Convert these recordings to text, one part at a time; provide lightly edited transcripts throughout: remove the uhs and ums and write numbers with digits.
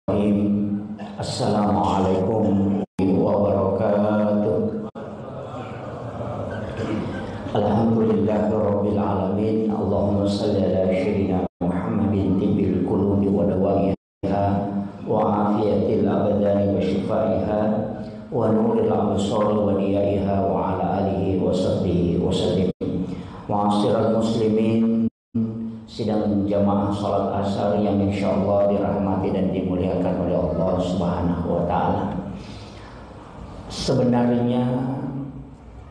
Assalamualaikum wabarakatuh. Alhamdulillahirabbil alamin. Allahumma shalli ala sayyidina Muhammadin tibbil qulubi wa dawaiha wa afiyatil abdani wa shifaiha wa nuril absar wa diyaiha wa ala alihi wa sahbihi wa sallim. Ma'asyiral muslimin, sidang jamaah salat asar yang insyaallah dirahmati dan dimuliakan oleh Allah Subhanahu wa taala. Sebenarnya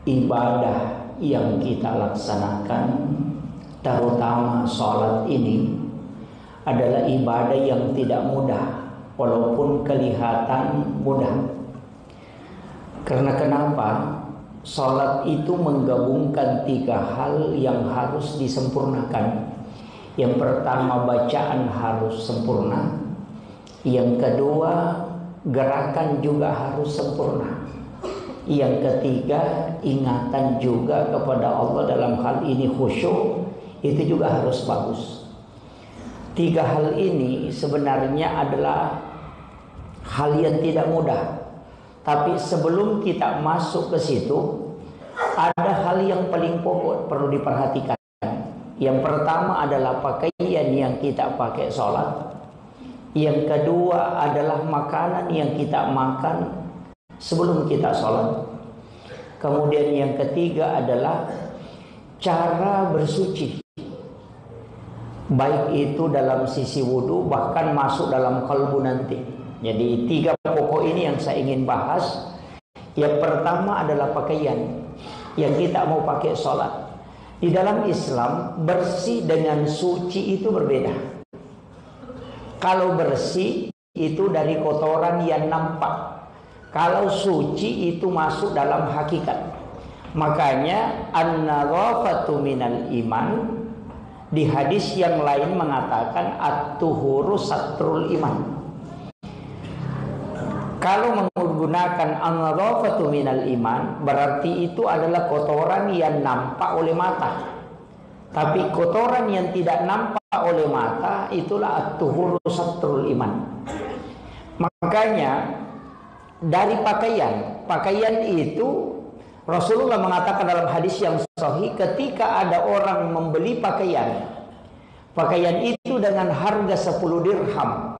ibadah yang kita laksanakan, terutama salat ini, adalah ibadah yang tidak mudah walaupun kelihatan mudah. Karena kenapa? Salat itu menggabungkan tiga hal yang harus disempurnakan. Yang pertama, bacaan harus sempurna. Yang kedua, gerakan juga harus sempurna. Yang ketiga, ingatan juga kepada Allah dalam hal ini khusyuk, itu juga harus bagus. Tiga hal ini sebenarnya adalah hal yang tidak mudah. Tapi sebelum kita masuk ke situ, ada hal yang paling pokok perlu diperhatikan. Yang pertama adalah pakaian yang kita pakai sholat. Yang kedua adalah makanan yang kita makan sebelum kita sholat. Kemudian yang ketiga adalah cara bersuci, baik itu dalam sisi wudhu bahkan masuk dalam kalbu nanti. Jadi tiga pokok ini yang saya ingin bahas. Yang pertama adalah pakaian yang kita mau pakai sholat. Di dalam Islam, bersih dengan suci itu berbeda. Kalau bersih itu dari kotoran yang nampak. Kalau suci itu masuk dalam hakikat. Makanya an-nadhafatu minal iman. Di hadis yang lain mengatakan at-tuhuru satrul iman. Kalau menggunakan an-nadhafatu minal iman, berarti itu adalah kotoran yang nampak oleh mata. Tapi kotoran yang tidak nampak oleh mata, itulah at-tuhuru satrul iman. Makanya dari pakaian itu Rasulullah mengatakan dalam hadis yang sahih, ketika ada orang membeli pakaian itu dengan harga 10 dirham,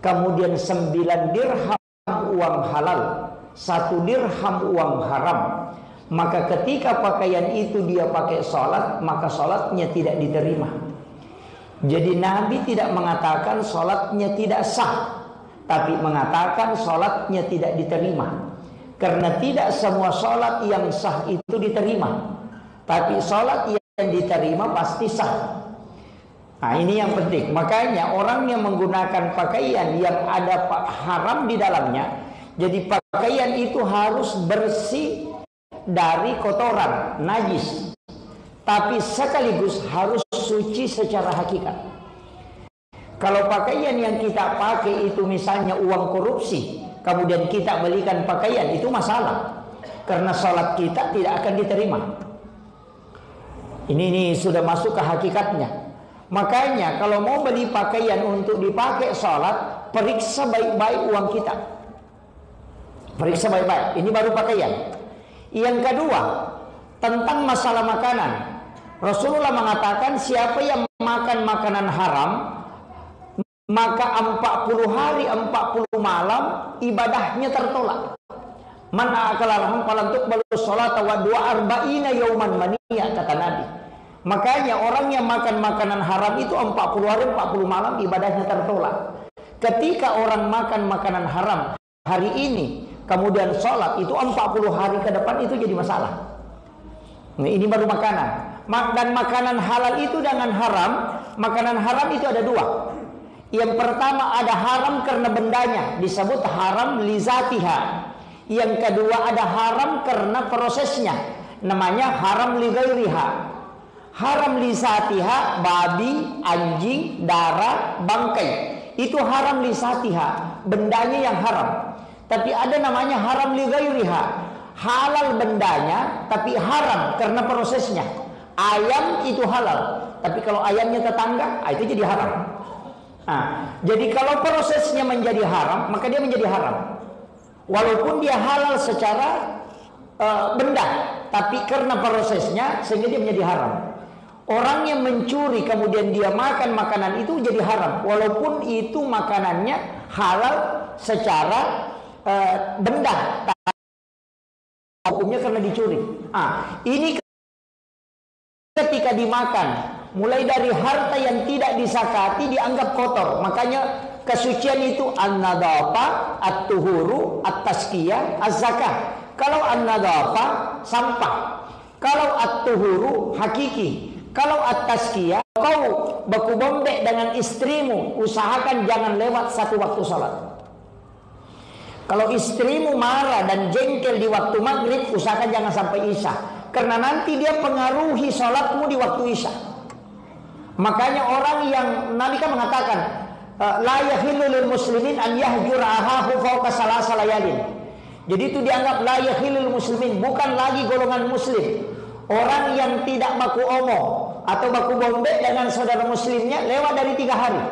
kemudian 9 dirham uang halal, 1 dirham uang haram, maka ketika pakaian itu dia pakai sholat, maka sholatnya tidak diterima. Jadi Nabi tidak mengatakan sholatnya tidak sah, tapi mengatakan sholatnya tidak diterima. Karena tidak semua sholat yang sah itu diterima, tapi sholat yang diterima pasti sah. Nah, ini yang penting. Makanya orang yang menggunakan pakaian yang ada haram di dalamnya, jadi pakaian itu harus bersih dari kotoran, najis, tapi sekaligus harus suci secara hakikat. Kalau pakaian yang kita pakai itu misalnya uang korupsi, kemudian kita belikan pakaian, itu masalah. Karena sholat kita tidak akan diterima. Ini sudah masuk ke hakikatnya. Makanya kalau mau beli pakaian untuk dipakai sholat, periksa baik-baik uang kita. Periksa baik-baik. Ini baru pakaian. Yang kedua, tentang masalah makanan. Rasulullah mengatakan siapa yang makan makanan haram, maka 40 hari 40 malam ibadahnya tertolak. Man akala lahum falan tuqbalu sholata wa du'a arba'ina yauman maniya, kata Nabi. Makanya orang yang makan makanan haram itu 40 hari 40 malam ibadahnya tertolak. Ketika orang makan makanan haram hari ini, kemudian sholat, itu 40 hari ke depan itu jadi masalah. Nah, ini baru makanan. Dan makanan halal itu dengan haram. Makanan haram itu ada dua. Yang pertama ada haram karena bendanya, disebut haram lizatiha. Yang kedua ada haram karena prosesnya, namanya haram lighairiha. Haram lizatiha, babi, anjing, darah, bangkai, itu haram lizatiha, bendanya yang haram. Tapi ada namanya haram lighairiha, halal bendanya tapi haram karena prosesnya. Ayam itu halal, tapi kalau ayamnya tetangga, itu jadi haram. Nah, jadi kalau prosesnya menjadi haram, maka dia menjadi haram. Walaupun dia halal secara benda, tapi karena prosesnya sehingga dia menjadi haram. Orang yang mencuri kemudian dia makan makanan itu jadi haram, walaupun itu makanannya halal secara benda, hukumnya karena dicuri. Ini ketika dimakan, mulai dari harta yang tidak disakati dianggap kotor. Makanya kesucian itu an-nadhafa, at-tuhuru, at-tazkiyah, az-zakah. Kalau an-nadhafa sampah, kalau at-tuhuru hakiki, kalau at-tazkiyah kau baku bombek dengan istrimu, usahakan jangan lewat satu waktu salat. Kalau istrimu marah dan jengkel di waktu maghrib, usahakan jangan sampai isya, karena nanti dia pengaruhi salatmu di waktu isya. Makanya orang yang Nabi kan mengatakan la yahillu lil muslimin an yahjura ahahu fawqa salasa layalin. Jadi itu dianggap la yahillu lil muslimin, bukan lagi golongan muslim. Orang yang tidak baku omong atau baku bombek dengan saudara muslimnya lewat dari 3 hari.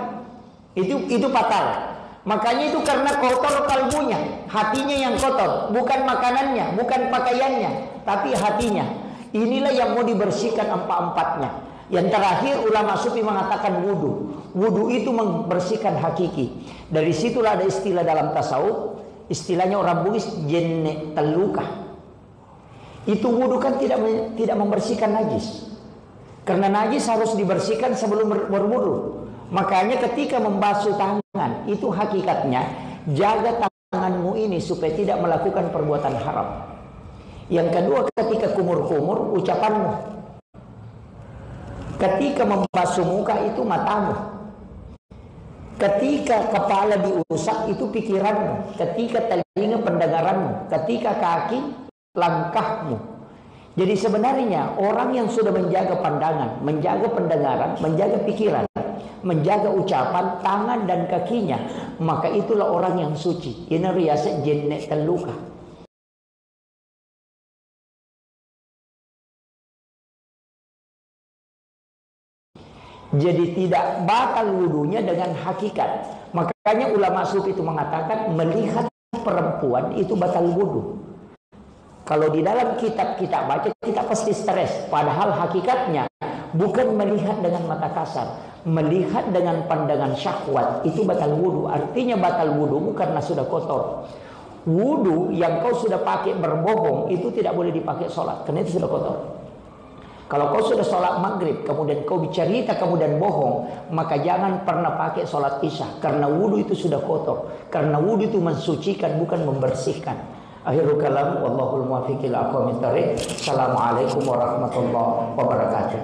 Itu fatal. Makanya itu karena kotor kalbunya, hatinya yang kotor, bukan makanannya, bukan pakaiannya, tapi hatinya. Inilah yang mau dibersihkan empat-empatnya. Yang terakhir ulama sufi mengatakan wudu. Wudu itu membersihkan hakiki. Dari situlah ada istilah dalam tasawuf, istilahnya orang Bugis jenne teluka. Itu wudu kan tidak membersihkan najis. Karena najis harus dibersihkan sebelum berwudu. Makanya ketika membasuh tangan, itu hakikatnya jaga tanganmu ini supaya tidak melakukan perbuatan haram. Yang kedua, ketika kumur-kumur ucapanmu. Ketika membasuh muka itu matamu. Ketika kepala diusap itu pikiranmu. Ketika telinga pendengaranmu. Ketika kaki langkahmu. Jadi sebenarnya orang yang sudah menjaga pandangan, menjaga pendengaran, menjaga pikiran, menjaga ucapan, tangan dan kakinya, maka itulah orang yang suci. Ini riasa jenne teluka. Jadi tidak batal wudunya dengan hakikat. Makanya ulama sufi itu mengatakan melihat perempuan itu batal wudu. Kalau di dalam kitab kita baca, kita pasti stres. Padahal hakikatnya bukan melihat dengan mata kasar, melihat dengan pandangan syahwat itu batal wudu. Artinya batal wudu karena sudah kotor. Wudu yang kau sudah pakai berbohong itu tidak boleh dipakai sholat, karena itu sudah kotor. Kalau kau sudah sholat maghrib, kemudian kau bercerita kemudian bohong, maka jangan pernah pakai sholat isya, karena wudu itu sudah kotor. Karena wudu itu mensucikan, bukan membersihkan. Akhirul kalam, wallahul muwaffiq ila aqwamit thariq. Assalamualaikum warahmatullahi wabarakatuh.